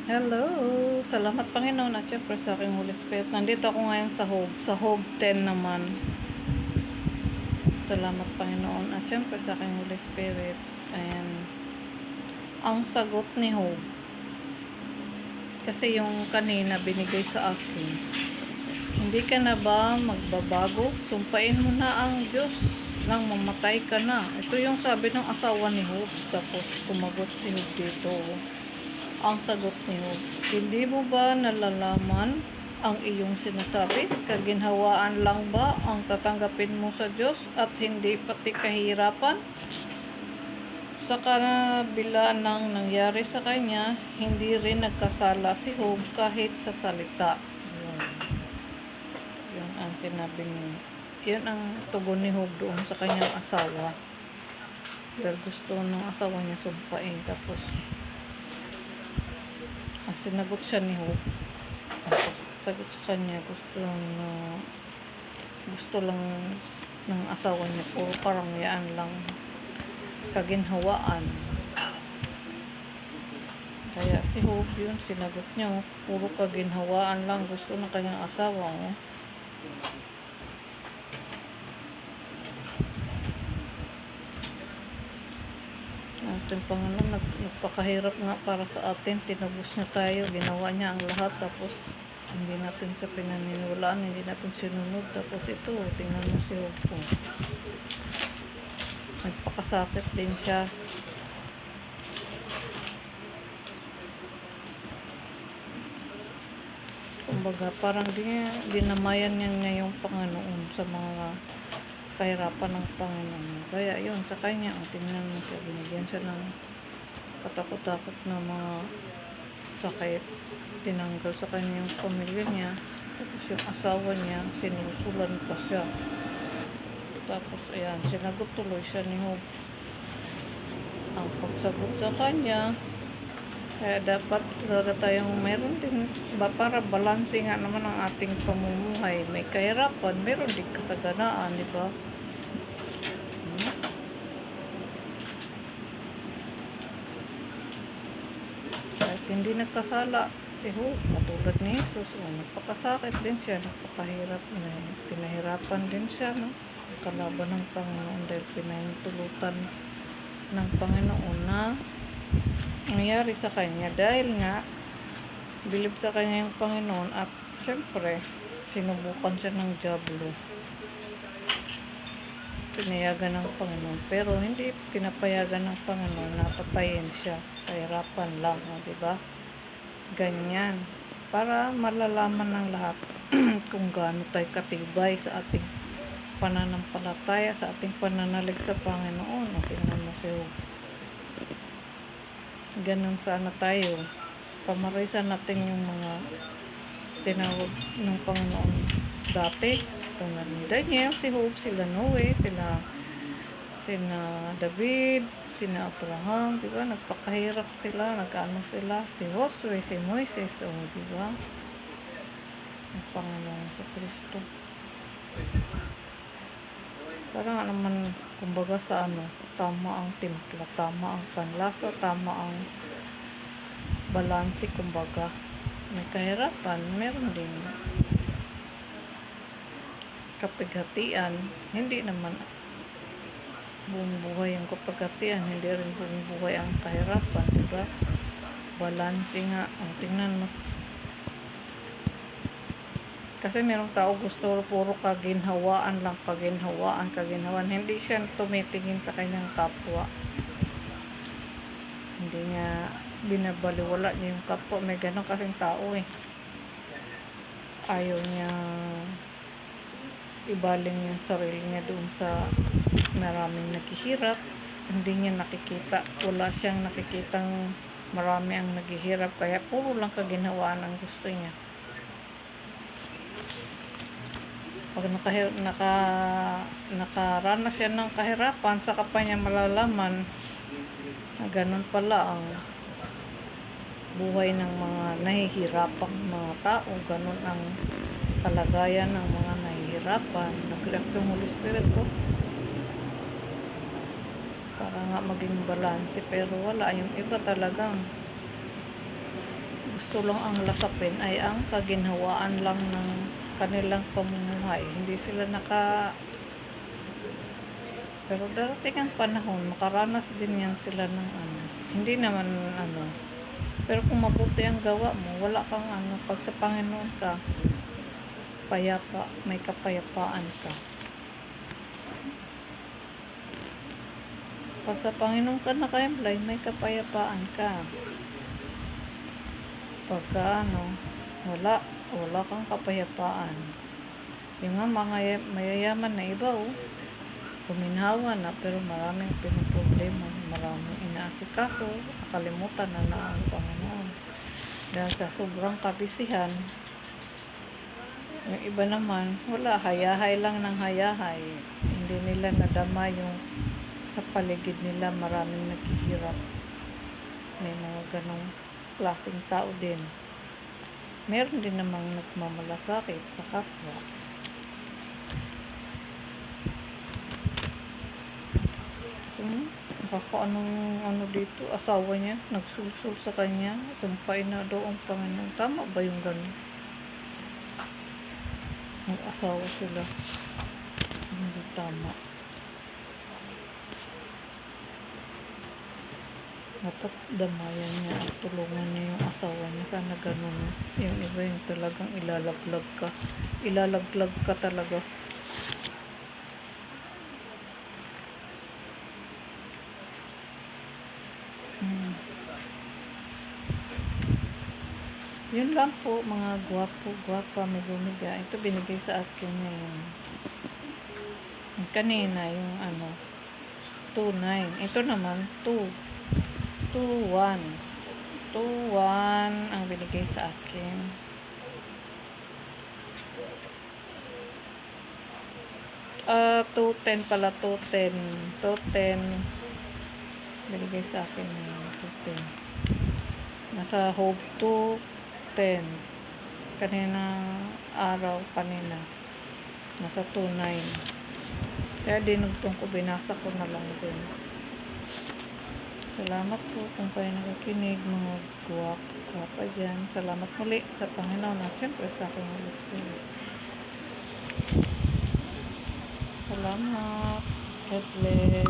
Hello! Salamat Panginoon at syempre sa aking Holy Spirit. Nandito ako ngayon sa Hope 10 naman. Salamat Panginoon at syempre sa aking Holy Spirit. Ayan. Ang sagot ni Hope. Kasi yung kanina binigay sa akin. Hindi ka na ba magbabago? Sumpain mo na ang Diyos nang mamatay ka na. Ito yung sabi ng asawa ni Hope. Tapos kumagot si Hope dito. Ang sagot ni Hope. Hindi mo ba nalalaman ang iyong sinasabi? Kaginhawaan lang ba ang tatanggapin mo sa Diyos at hindi pati kahirapan? Sa kabila ng nangyari sa kanya, hindi rin nagkasala si Hope kahit sa salita. Yun ang sinabi niya. Yun ang tugon ni Hope doon sa kanyang asawa. Dahil gusto ng asawa niya sumpain. Tapos, sinagot siya ni Hope. Tapos, sagot sa kanya, gusto lang ng asawa niya po, parang yan lang kaginhawaan. Kaya si Hope yun, sinagot niya, puro kaginhawaan lang gusto ng kanyang asawa. Ating Panginoon, nagpakahirap nga para sa atin, tinubos niya tayo, ginawa niya ang lahat, tapos hindi natin sa pinaniniwalaan, hindi natin sinunod, tapos ito, tingnan mo si Hope po. Nagpakasakit din siya. Kumbaga, parang dinamayan niya yung Panginoon sa mga kahirapan ng Panginoon. Kaya yun, sa kanya, tingnan mo siya, binigyan siya ng katakot-takot na mga sakit. Tinanggal sa kanya yung pamilya niya. Tapos yung asawa niya, sinusulan pa siya. Tapos, ayan, sinagot tuloy siya ni Hope. Ang pagsagot sa kanya, kaya dapat talaga tayong meron din, para balanse nga naman ang ating pamumuhay. May kahirapan, meron din kasaganaan, di ba? Kahit hindi nagkasala si Hope, katulad ni Jesus, nagpakasakit din siya, nagpakahirap, pinahirapan din siya, no? Kalaban ng Panginoon dahil pinahintulutan ng Panginoon na nangyari sa kanya dahil nga bilib sa kanya yung Panginoon at syempre sinubukan siya ng diablo, pinayagan ng Panginoon pero hindi pinapayagan ng Panginoon na patayin siya, kahirapan lang, di ba? Ganyan para malalaman ng lahat kung gaano tayo katibay sa ating pananampalataya, sa ating pananalig sa Panginoon. Tingnan mo si Hope. Ganun sana tayo. Pamarisan natin yung mga tinawag ng Panginoon dati. Tulad ni Daniel, si Hope, sila Noe, sila David, sina Abraham, di ba? Nagpakahirap sila, nag-ano sila, si Josue, si Moises, di ba? Ang Panginoon sa Kristo. Parang naman, kumbaga sa tama ang timpla, tama ang panlasa, tama ang balanse, kumbaga. May kahirapan, meron din kapighatian, hindi naman buong buhay ang kapighatian, hindi rin buong buhay ang kahirapan, diba? Balanse nga, tingnan mo. Kasi merong tao gusto puro kaginhawaan lang, kaginhawaan. Hindi siya tumitingin sa kanyang kapwa. Hindi niya binabaliwala niya yung kapwa. May ganun kasing tao eh. Ayaw niya ibaling yung sarili niya doon sa maraming naghihirap. Hindi niya nakikita. Wala siyang nakikitang marami ang naghihirap. Kaya puro lang kaginhawaan ang gusto niya. Pag nakaranas siya ng kahirapan, saka pa niya malalaman na ganun pala ang buhay ng mga nahihirapang mga tao. Ganun ang kalagayan ng mga nahihirapan. Nag-react yung Holy Spirit ko para nga maging balanse, pero wala. Yung iba talagang gusto lang ang lasapin ay ang kaginhawaan lang ng kanilang pamumuhay. Hindi sila pero darating ang panahon, makaranas din yan sila ng ano. Hindi naman ano. Pero kung mabuti ang gawa mo, wala kang ano, pag sa Panginoon ka, payapa, may kapayapaan ka. Pag sa Panginoon ka naka-apply, may kapayapaan ka. Pagka ano, wala kang kapayapaan. Yung nga mga mayayaman na iba, kuminhawa na, pero maraming pinoproblema, maraming inaasikaso, nakalimutan na ang Panginoon. Dahil sa sobrang kabisihan, yung iba naman, wala, hayahay lang ng hayahay. Hindi nila nadama yung sa paligid nila maraming naghihirap. May mga ganong klaseng tao din. Meron din namang nagmamalasakit sa kapwa. Ano dito, asawa niya, nagsulsul sa kanya, sumpay na daw ang Panginoon. Tama ba yung ganun? Mag-asawa sila. Hindi tama. Dapat damayan niya at tulungan niya yung asawa niya. Sana ganun. Yung iba yung talagang ilalaglag ka. Ilalaglag ka talaga. Yun lang po mga gwapa, may gumiga. Ito binigay sa akin ngayon. Kanina yung 2.9. Ito naman 2.1. 2.1 ang binigay sa akin. Ah, 2.10 pala, 2.10. 2.10 binigay sa akin ngayon. 2.10. Nasa Hope 2.10. Kanina. Nasa 2.9. Kaya dinugtong ko, binasa ko na lang din. Salamat po kung kayo nakikinig, mga guwapa dyan. Salamat muli sa Panginoon at siyempre sa aking Holy Spirit. Salamat. God bless.